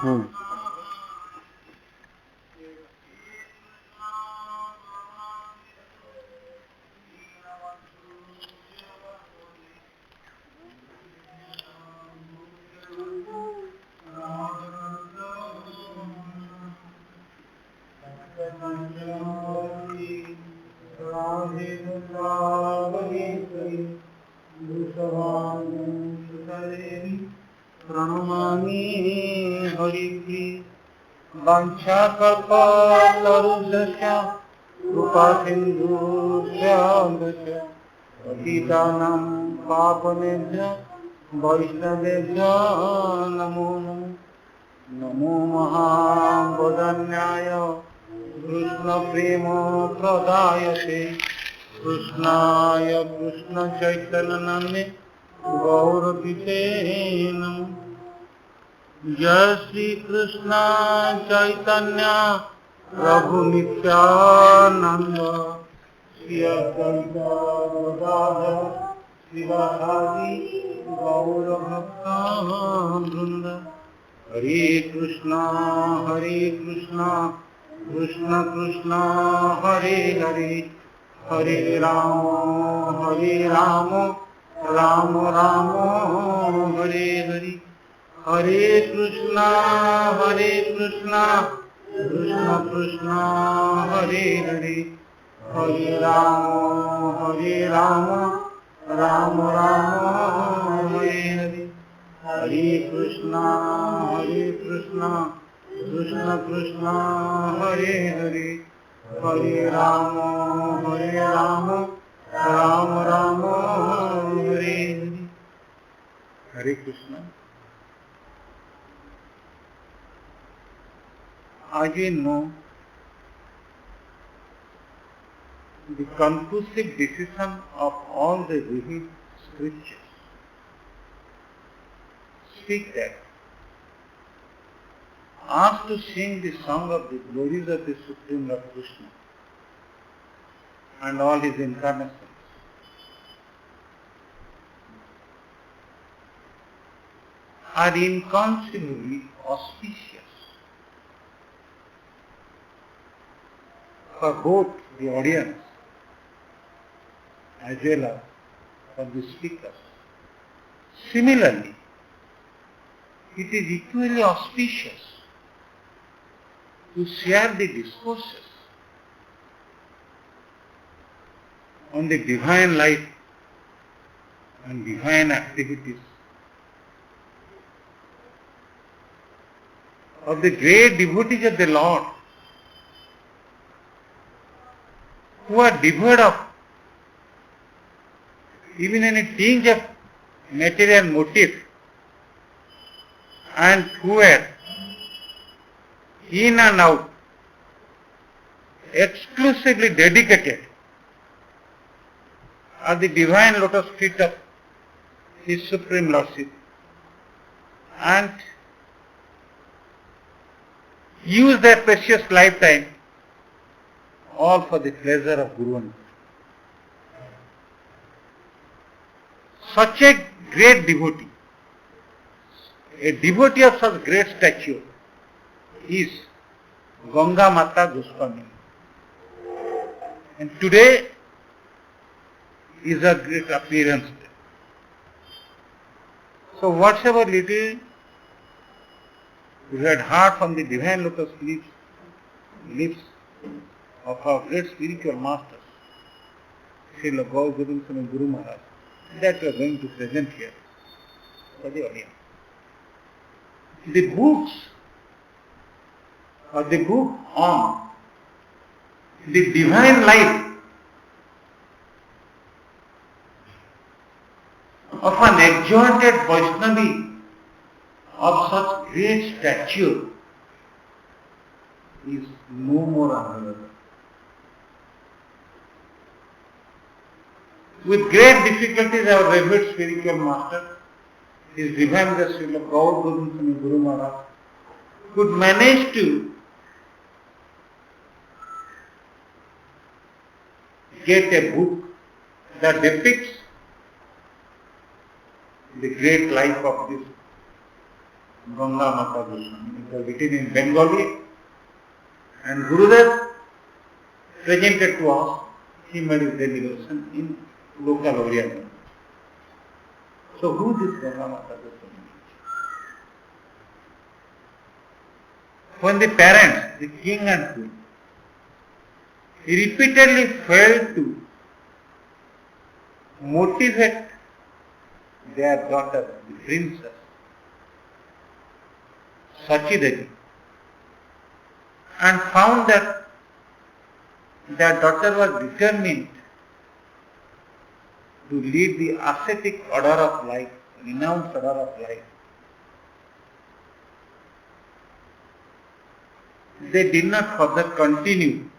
हम्म। प्रणमामि हरिप्रिय वाञ्छाकल्पतरुभ्यश्च कृपासिन्धुभ्यश्च पतितानां पावनेभ्यः वैष्णवेभ्यो नमो नमः। नमो महावदन्याय कृष्णप्रेमप्रदायते कृष्णाय कृष्णचैतन्यनाम्ने गौरकिते नमः। जय श्री कृष्ण चैतन्य प्रभु नित्यानंद श्री अद्वैत गदाधर शिवासादि गौर भक्तवृंद। हरे कृष्ण कृष्ण कृष्ण हरे हरे, हरे राम राम राम हरे हरे। हरे कृष्ण कृष्ण कृष्ण हरे हरे, हरे राम राम हरे हरे। हरे कृष्ण कृष्ण कृष्ण हरे हरे, हरे राम राम हरे हरे। हरे Krishna. As we know, the conclusive decision of all the revealed scriptures speak that asked to sing the song of the glories of the Supreme Lord Krishna and all his incarnations, are inconceivably auspicious for both the audience as well as for the speakers. Similarly, it is equally auspicious to share the discourses on the divine life and divine activities of the great devotees of the Lord, who are devoid of even any tinge of material motive, and who are in and out exclusively dedicated at the divine lotus feet of His Supreme Lordship, and use their precious lifetime all for the pleasure of Guru and Guru. Such a great devotee, a devotee of such great stature, is Ganga Mata Goswami. And today is a great appearance day. So whatever little we had heard from the divine lotus lips of our great spiritual masters, Srila Gaur Govind Swami Guru Maharaj, that we are going to present here for the audience. The books or the book on the divine life of an exalted Vaishnavi of such great stature is no more available. With great difficulties, our revered spiritual master, His Divine Grace Srila Gaur Govind Swami Guru Maharaj, could manage to get a book that depicts the great life of this Ganga Mata Goswami. It was written in Bengali, and Gurudev presented to us. He made his devotion in local Oriental. So who is Ganga Mata Goswami? When the parents, the king and queen, repeatedly failed to motivate their daughter, the princess, Sachi Devi, and found that their daughter was determined to lead the ascetic order of life, renounced order of life. They did not further continue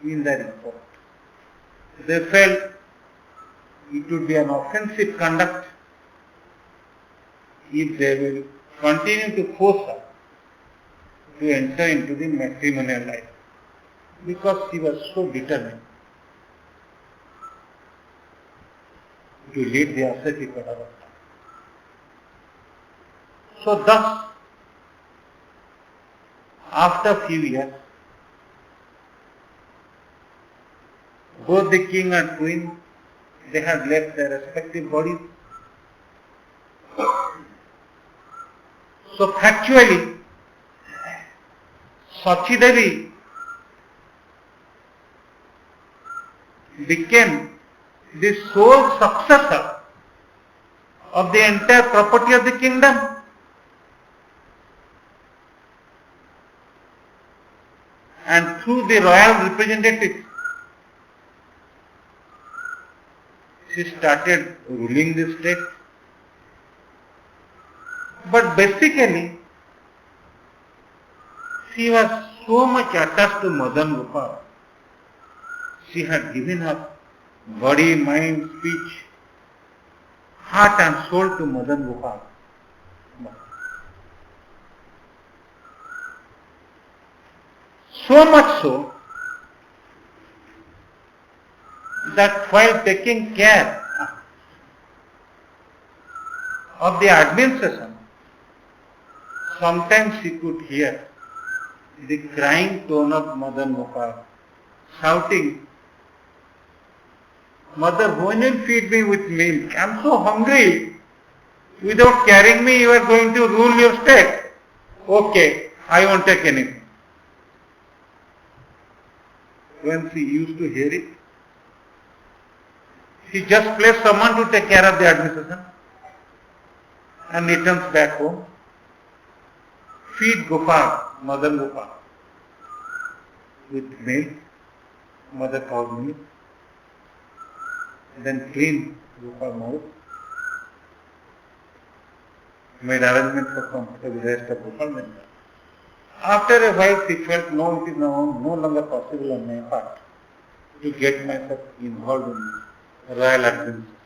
in their effort. They felt it would be an offensive conduct if they will continue to force her to enter into the matrimonial life, because she was so determined to lead the ascetic order of life. So thus, after a few years, both the king and queen, they had left their respective bodies. So factually, Sachi Devi became the sole successor of the entire property of the kingdom. And through the royal representatives, she started ruling the state. But basically, she was so much attached to Madan Gopal. She had given her body, mind, speech, heart and soul to Madan Gopal. So much so that while taking care of the administration, sometimes she could hear the crying tone of Madan Gopal, shouting, "Mother, when will you feed me with milk? I am so hungry. Without carrying me, you are going to rule your state. Okay, I won't take anything." When she used to hear it, she just placed someone to take care of the administration and returns back home. Feed Gopal, Madan Gopal, with milk, mother cow's milk, then clean Gopal's mouth, made arrangement for comfortable rest of Gopal. After a while, she felt, no, it is no longer possible on my part to get myself involved in royal administration.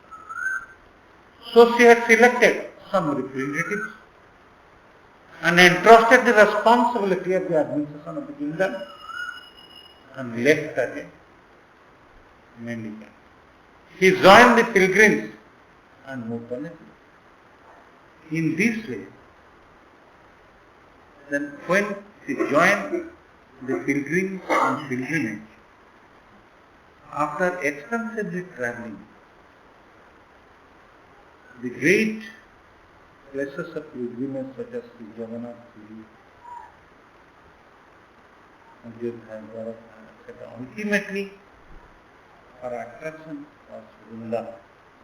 So she had selected some representatives and entrusted the responsibility of the administration of the kingdom and left again Mendicant. He joined the pilgrims and moved on. In this way, then when he joined the pilgrims on pilgrimage, after extensively traveling the great places of pilgrimage such as the Jagannath Puri, Ayodhya, etc., ultimately her attraction was Vrindavan,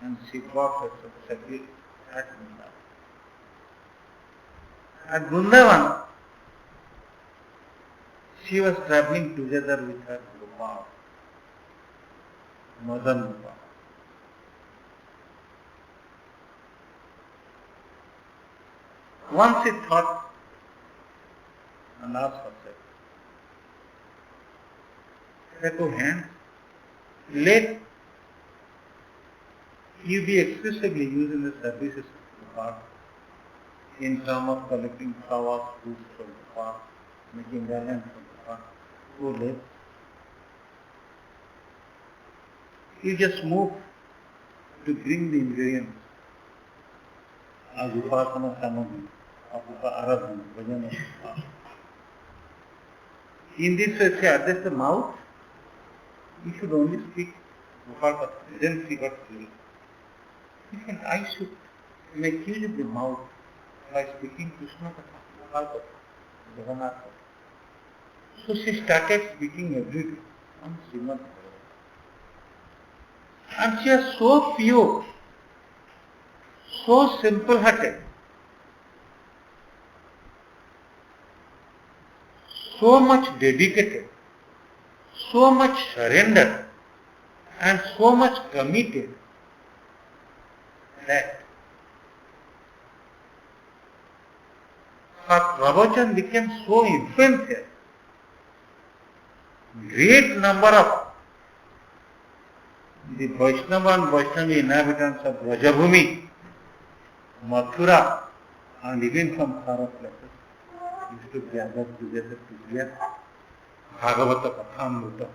and she got herself settled at Vrindavan. At Vrindavan, she was traveling together with her Gopal, Madan Gopal. Once she thought and asked herself, that, "Oh hand, let you be exclusively used in the services of Gopal, in terms of collecting flowers, fruits for Gopal, making garlands for Gopal. Go let. You just move to bring the ingredients as Upasana Samagri of Aradhana, bhajan of. In this way, say address the mouth, you should only speak Gopal Katha. Then she got free. He said, I should make use of the mouth by speaking Krishna Katha, Gopal Katha, Jagannath Katha. So she started speaking every day on Srimad Bhagavatam. And she was so pure, so simple-hearted, so much dedicated, so much surrendered, and so much committed that her pravachan became so influential. Great number of the Vaishnava and Vaishnavi inhabitants of Vrajabhumi, Mathura, and even from far places used to gather together to hear Bhagavata Kathamrita.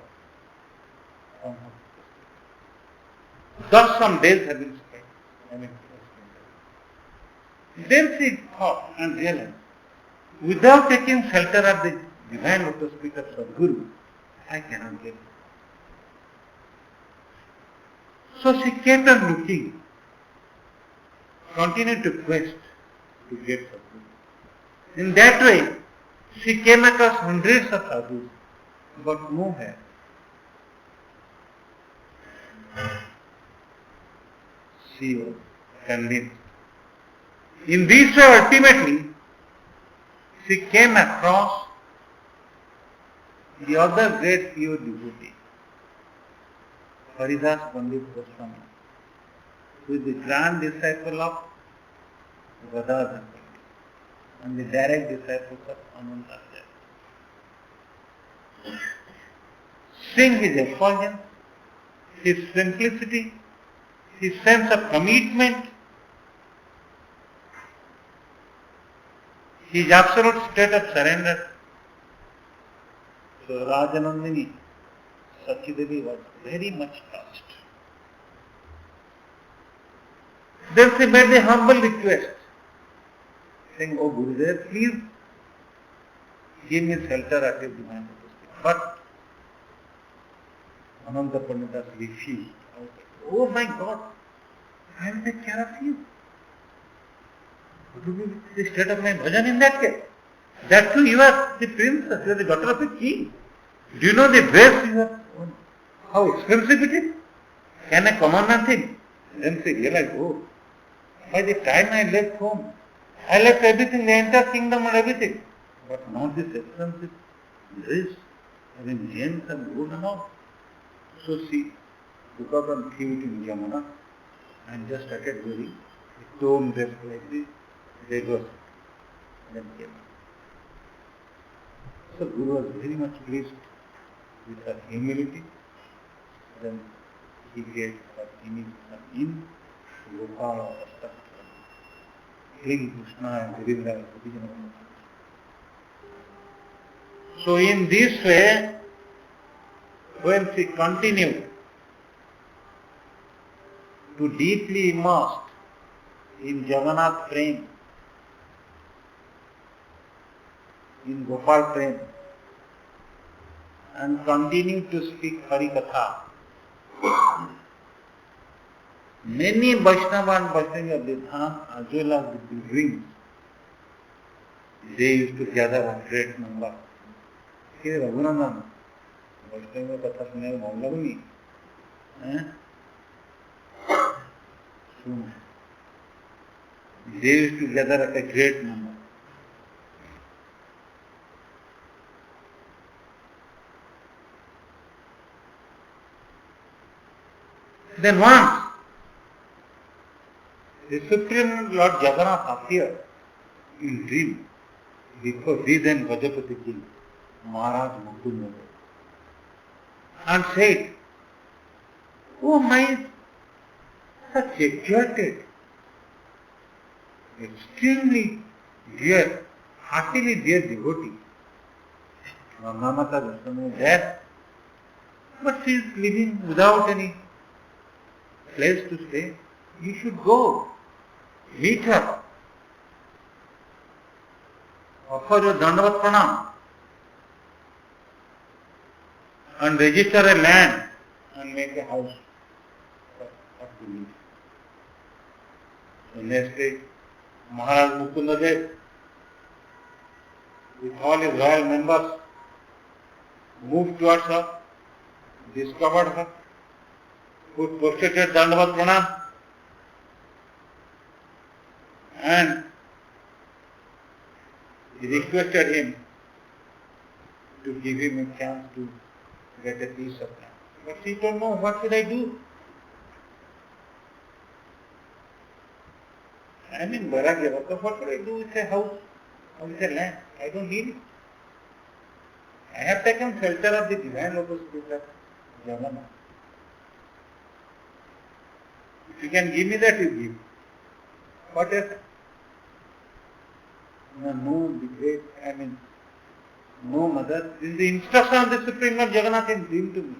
Thus some days have been spent. Then she thought and realized, without taking shelter of the divine lotus feet of Sadguru, I cannot get it. So she kept on looking, continued to quest to get Sadguru. In that way, she came across hundreds of sadhus, but nowhere. She was convinced. In this way, ultimately, she came across the other great pure devotee, Haridas Pandit Goswami, who is the grand disciple of Gadadhar and the direct disciple of Anantacharya. Seeing his effulgence, his simplicity, his sense of commitment, his absolute state of surrender, so Rajanandini Sachidevi was very much touched. Then she made a humble request, saying, "Oh Gurudev, please give me shelter at your divine lotus feet." But Ananta Panditas refused. Oh my God, I will take care of you. What will be the state of my bhajan in that case? That too, you are the princess, you are the daughter of a king. Do you know the dress you have on? How expensive it is? Can I command nothing? Then she realized, oh, by the time I left home, I left everything, the entire kingdom and everything. But not this expensive dress, having gems and gold and all. So she took up and threw it in Yamuna and just started wearing a torn dress like this. They was then came out. So Guru was very much pleased with her humility. Then he gave her initiation in Gopala Astakram, King Krishna and Virindra. So in this way, when she continued to deeply immersed in Jagannath Prem, in Gopal Prem, and continue to speak Hari Katha. Many Vaishnava and Vaishnavi of the Dham as well as the pilgrims, they used to gather a great number. Hey Raghunandan, Vaishnava Katha सुने मन लगनी, soon they used to gather at a great number. Then once, the Supreme Lord Jagannath appeared in dream before he then Gajapati king, Maharaj Mukunda, and said, "Oh my such exalted, extremely dear, heartily dear devotee, Gangamata Goswami is there, but she is living without any place to stay. You should go, meet her, for your Dandavat Pranam and register a land and make a house for to live. So next day, Maharaj Mukundadev with all his royal members moved towards her, discovered her, prostrated Dandavat Pranam, and he requested him to give him a chance to get a piece of land. But he don't know, what should I do? I'm in Bharagya, what should I do with a house or with a land? I don't need it. I have taken shelter of the divine lotus feet of Jagannath. If you can give me that, you give. What else? No, the great, no mother. This is the instruction of the Supreme Lord Jagannath in dream to me.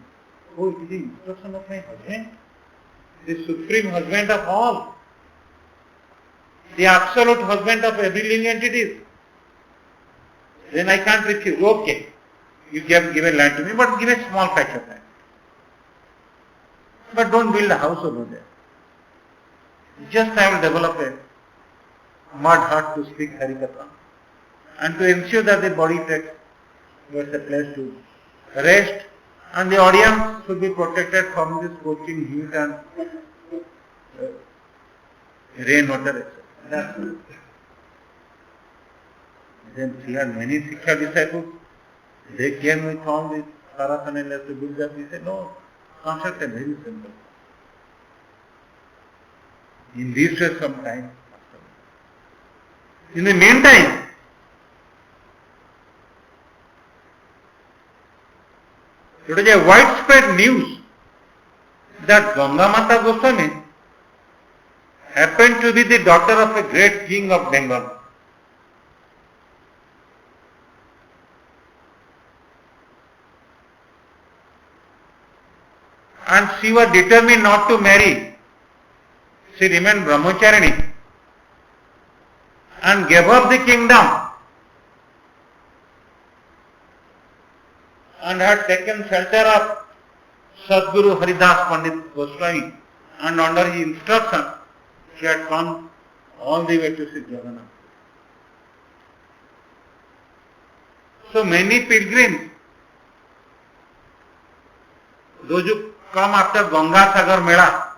Oh, it is the instruction of my husband, the Supreme Husband of all, the absolute husband of every living entities. Then I can't refuse. Okay, you give a land to me, but give a small patch of land. But don't build a house over there. Just I will develop a mud hut to speak Harikatha and to ensure that the body takes a place to rest, and the audience should be protected from this scorching heat and rainwater, etc. That's it. Then she had many Siksha disciples. They came with all this paraphernalia to build up. He said, no, construct a very simple. In this way, some time. In the meantime, it is a widespread news that Ganga Mata Goswami happened to be the daughter of a great king of Bengal. And she was determined not to marry. She remained brahmacharini and gave up the kingdom and had taken shelter of Sadguru Haridas Pandit Goswami, and under his instruction she had come all the way to Sri Jagannath. So many pilgrims, those who come after Ganga Sagar Mela,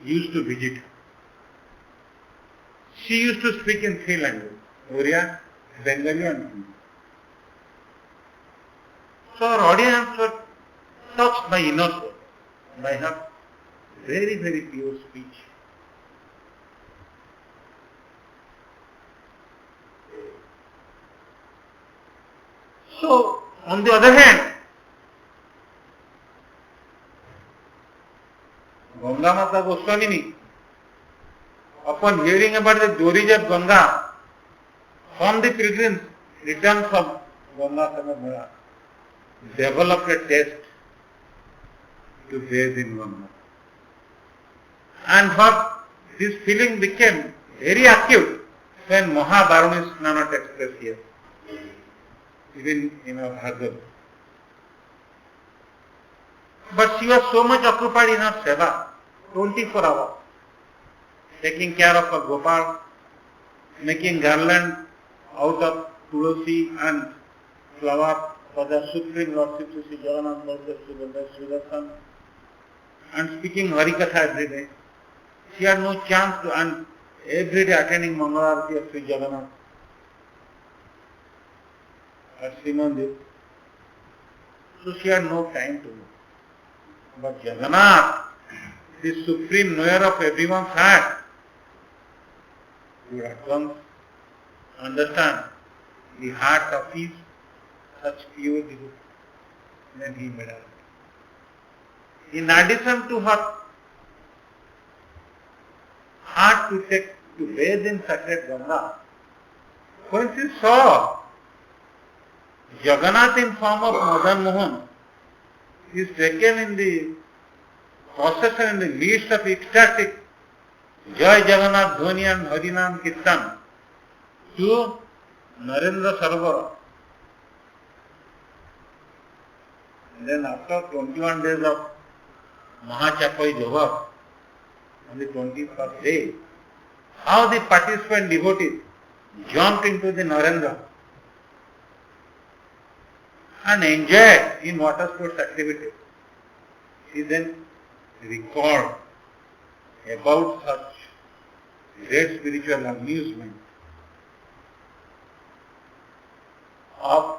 used to visit her. She used to speak in three languages, Oriya, Bengali and Hindi. So our audience were touched by inner soul, by her very, very pure speech. So, on the other hand, Ganga Mata Goswamini, upon hearing about the glories of Ganga, from the pilgrims returned from Ganga Sagar Mela, developed a taste to bathe in Ganga. And what this feeling became very acute when Mahabaruni Snana takes place here, even in our Bhargava. But she was so much occupied in her seva, 24 hours, taking care of her Gopal, making garland out of tulsi and flower for the Supreme Lordship Sri Jagannath Baladev Sri Darshan, and speaking Harikatha every day. She had no chance to, and every day attending Mangalarati of Sri Jagannath at Sri Mandir. So she had no time to do. But Jagannath, the supreme knower of everyone's heart, would at once understand the heart of his such pure devotee. Then he made her. In addition to her heart to bathe in sacred Ganga, when she saw Jagannath in form of Madan Mohan is taken in the procession in the midst of ecstatic Jai Jagannath Dhwani and Harinam Kirtan to Narendra Sarovar. And then after 21 days of Mahachapai Java, on the 21st day, how the participant devotees jumped into the Narendra and enjoyed in water sports activities. He then recalled about such great spiritual amusement of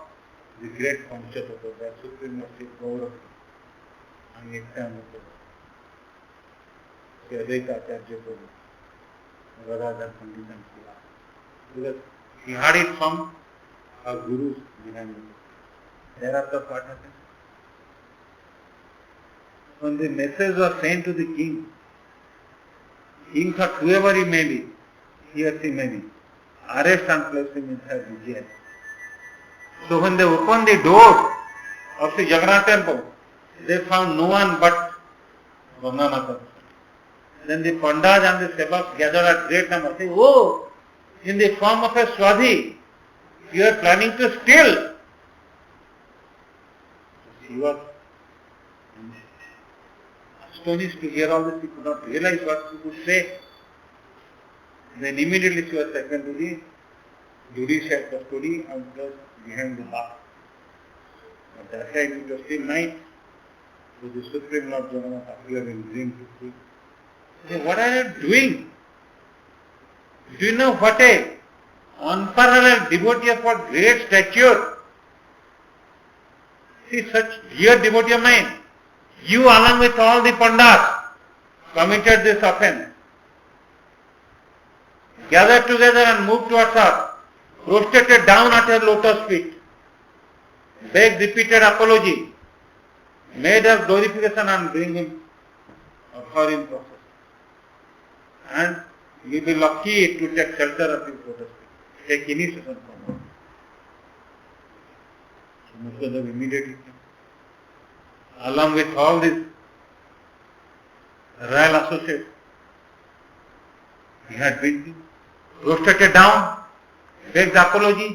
the great Panchatattva, the Supreme Lord Gaurav and Nityananda, Sri Advaita Acharya Prabhu, Radha Pandit and Sila. Because he heard it from our gurus behind him. Thereafter what happened? When the message was sent to the king thought whoever he may be, he or she may be, arrest and place him inside the jail. So when they opened the door of the Jagannath temple, they found no one but Ganga Mata. Then the Pandas and the Sevaks gathered at great number, saying, "Oh, in the form of a Swadhi, you are planning to steal." She was astonished to hear all this. She could not realize what she could say. Then immediately she was taken to the judicial custody and placed behind the bar. At that time it was still night, so the Supreme Lord Jagannath appeared in dream to see. He said, "What are you doing? Do you know what a unparalleled devotee of what great stature? See, such dear devotee of mine, you along with all the Pandas committed this offense. Gathered together and moved towards her, prostrated down at her lotus feet, begged repeated apology, made her glorification and bring him for in process. And you will be lucky to take shelter of his lotus feet, take initiation from her." So Muktadev immediately came, along with all these royal associates. He had been prostrated down, begged apology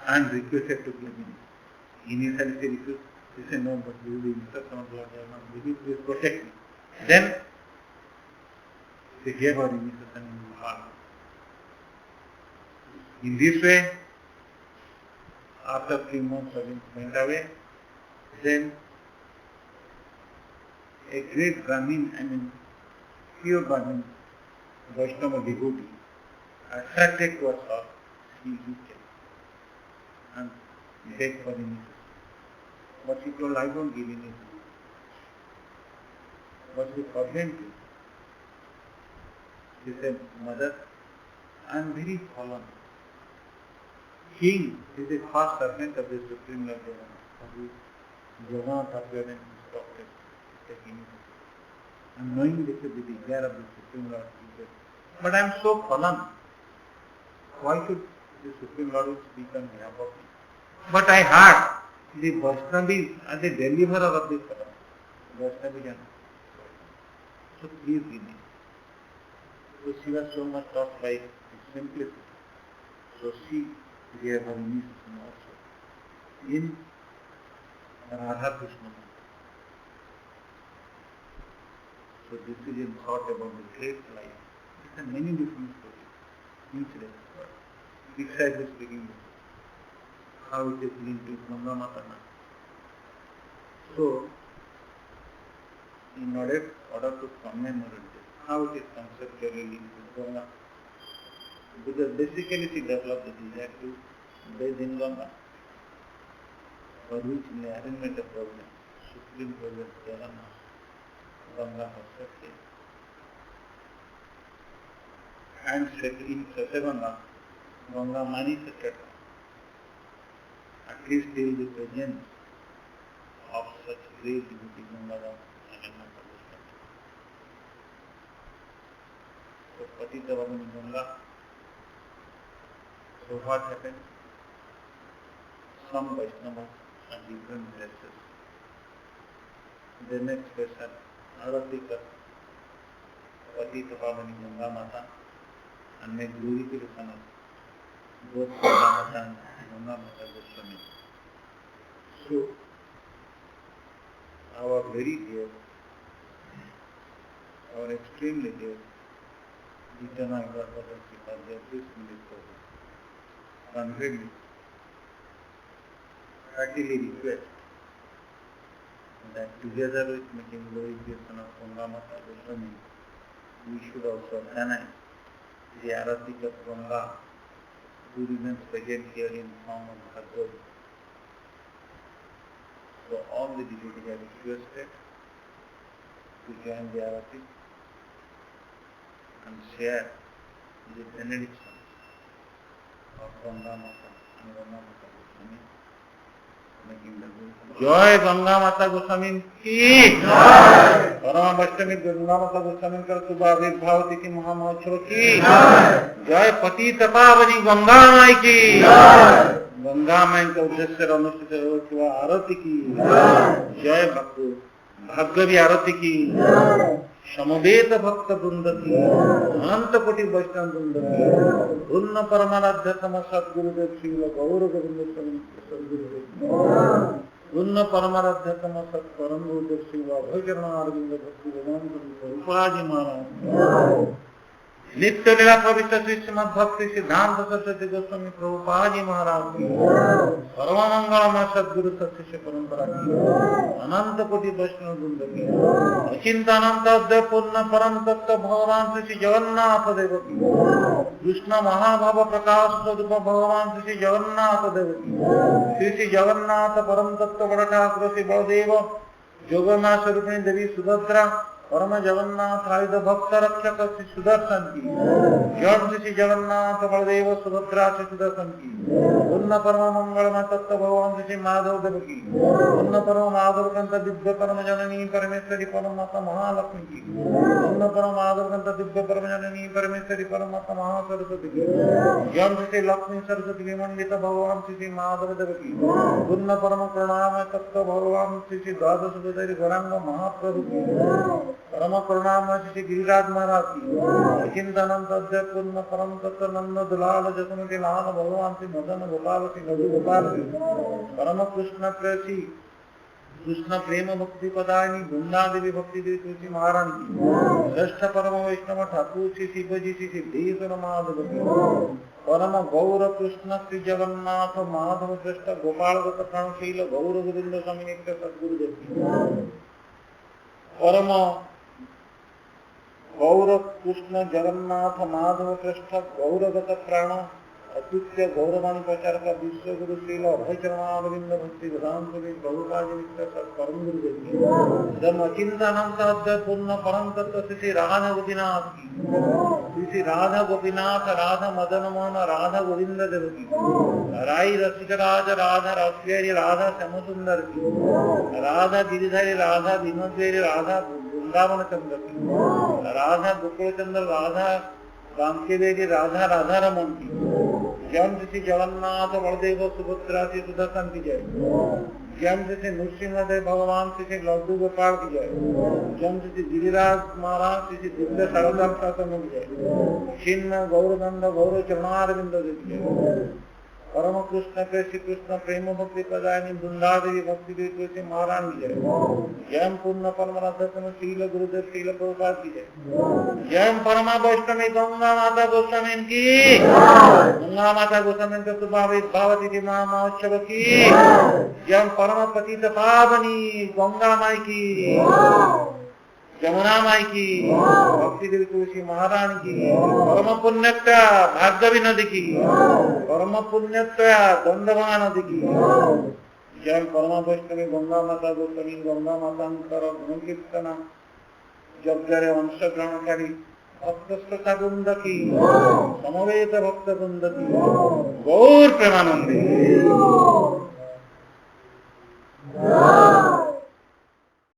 and requested to give him. Initially she refused. He said, "No, but this is the instruction of Lord Jagannath. Please protect me." Then they gave her initiation in Mahal. In this way, after 3 months Arvind went away, then a great Brahmin, pure Brahmin, Vaishnava devotee, attracted towards her, he came and begged for initiation. But she told, "I don't give initiation." But she forbade him. She said, "Mother, I am very fallen. King is the first servant of the Supreme Lord Jagannath. Jagannath appeared and instructed to take initiation. And knowing this is the desire of the Supreme Lord, he said, but I am so fallen. Why should the Supreme Lord speak on behalf of me? But I heard the Vaishnavis are the deliverer of this world. Vaishnavis. So please give me." So she was so much touched by his simplicity. So she gave her initiation also in Radha Krishna. So this is in thought about the great life. There are many different stories, incidents. Besides this beginning, how it is linked to Ganga Matana. So, in order to commemorate this, how it is conceptually linked to Ganga, because basically she developed the desire to bathe in Ganga, for which in the arrangement of program, Supreme President Jagannath, Ganga has set here. And in Sasaganga, Ganga manifested at least till the presence of such great devotee Ganga and so Patita Bhavani Ganga. So what happened? Some Vaishnavas at different places, they make special Arati kar Patita Bhavani Ganga Mata and make glorification of both Ganga Mata and Ganga Mata Goswami. So, our very dear, our extremely dear, Gitana Garbhata Sipadya, please conveyed heartily request that together with making glorification of Ganga Mata Goswami, we should also organize the Arati of Ganga, who remains present here in form of Bhagavad. So all the devotees are requested to join the Arati and share the benediction of Ganga Mata and Ganga Mata Goswami. जय गंगा माता गोस्वामी की परम वैष्णवी गंगा माता गोस्वामी का शुभ आविर्भाव तिथि महामहोत्सव की जय पतित पावनी गंगा माई की गंगा माई के उद्देश्य अनुष्ठित हुआ आरती की जय भागवती आरती की समवेत भक्त वृंद की अनंत कोटि वैष्णव वृंद की पूर्ण परमाराध्य तम सद्गुरुदेव श्री गौर गोविंद स्वामी सद्गुरुदेव पूर्ण परमाराध्य तम सत् परम गुरुदेव श्री अभयचरण अरविंद भक्ति वेदांत रूपाजी महाराज नित्य लीला पवित्र श्री श्रीमद भक्ति सिद्धांत सरस्वती गोस्वामी प्रभुपाद महाराज की परम मंगलमय सद्गुरु सत्य परंपरा की अनंत कोटि वैष्णव वृंद की अचिंतानंत अद्वैत पूर्ण परम तत्व भगवान श्री जगन्नाथ देव की कृष्ण महाभाव प्रकाश स्वरूप भगवान श्री जगन्नाथ देव की श्री जगन्नाथ परम तत्व बड़ ठाकुर श्री बलदेव जोगमा स्वरूपिणी देवी सुभद्रा परम जगन्नाथ आयुध भक्त रक्षक श्री सुदर्शन की जय श्री जगन्नाथ बलदेव सुभद्रा श्री सुदर्शन की पूर्ण परम मंगलमय तत्व भगवान श्री माधव देव की पूर्ण परम माधव कंठ दिव्य परम जननी परमेश्वरी परम माता महालक्ष्मी की पूर्ण परम माधव कंठ दिव्य परम जननी परमेश्वरी परम माता महासरस्वती की जय श्री लक्ष्मी सरस्वती विमंडित भगवान श्री माधव देव की पूर्ण परम प्रणाम तत्व भगवान श्री द्वादश गौरांग महाप्रभु की परम करुणामय श्री गिरिराज महाराज की अचिंतानंद अद्वैत पूर्ण परम तत्व नंद दुलाल जसमति लाल भगवान श्री मदन गोपाल श्री मधु गोपाल परम कृष्ण प्रेसी कृष्ण प्रेम भक्ति पदायनी वृंदा देवी भक्ति देवी तुलसी महारानी की श्रेष्ठ परम वैष्णव ठाकुर श्री शिवजी श्री सिद्धेश्वर महादेव की परम गौर कृष्ण श्री जगन्नाथ माधव श्रेष्ठ गोपाल प्राणशील गौर गोविंद स्वामी नित्य सद्गुरुदेव की परम गौर कृष्ण जगन्नाथ माधव श्रेष्ठ गौरगत प्राण अतुल्य गौरवाणी प्रचार का विश्व गुरु श्रील अभयचरणारविंद भक्ति वेदांत प्रभुपाद नित्य परम गुरुदेव की धर्म चिंतानंद अद्वैत पूर्ण परम तत्व श्री राधा गोपीनाथ की श्री राधा गोपीनाथ राधा मदन मोहन राधा गोविंद देव की राई रसिक राज राधा रश्वेरी राधा श्याम सुंदर की राधा गिरिधारी राधा विनोदेरी राधा वृंदावन चंद्र की राधा गोकुल चंद्र राधा रामकेदेवी राधा राधा रमन की जय श्री जगन्नाथ बलदेव सुभद्रा श्री सुदर्शन की जय जय श्री नृसिंहदेव भगवान श्री लड्डू गोपाल की जय जय श्री गिरिराज महाराज श्री दिव्य सरदार शासन की जय छिन्न गौरनंद गौर चरणारविंद की जय परम कृष्ण श्री कृष्ण प्रेम भक्ति प्रदायनी वृंदा देवी भक्ति देवी तुलसी महारानी की जय जय पूर्ण परमाराध्य शील गुरुदेव शील प्रभुपाद की जय जय परमा वैष्णवी गंगा माता गोस्वामी की गंगा माता गोस्वामी के शुभ आविर्भाव तिथि महामहोत्सव की जय परम पतित पावनी गंगा माई की जमुना माई की भक्ति देवी तुलसी महारानी की परम पुण्यत्या भार्गवी नदी की परम पुण्यत्या दंडभंगा नदी की जय परमा वैष्णवी गंगा माता गोस्वामी गंगा मातांकर गुण कीर्तन यज्ञरे अंश ग्रहणकारी भक्त वृंद की समवेत भक्त वृंद की गौर प्रेमानंदी।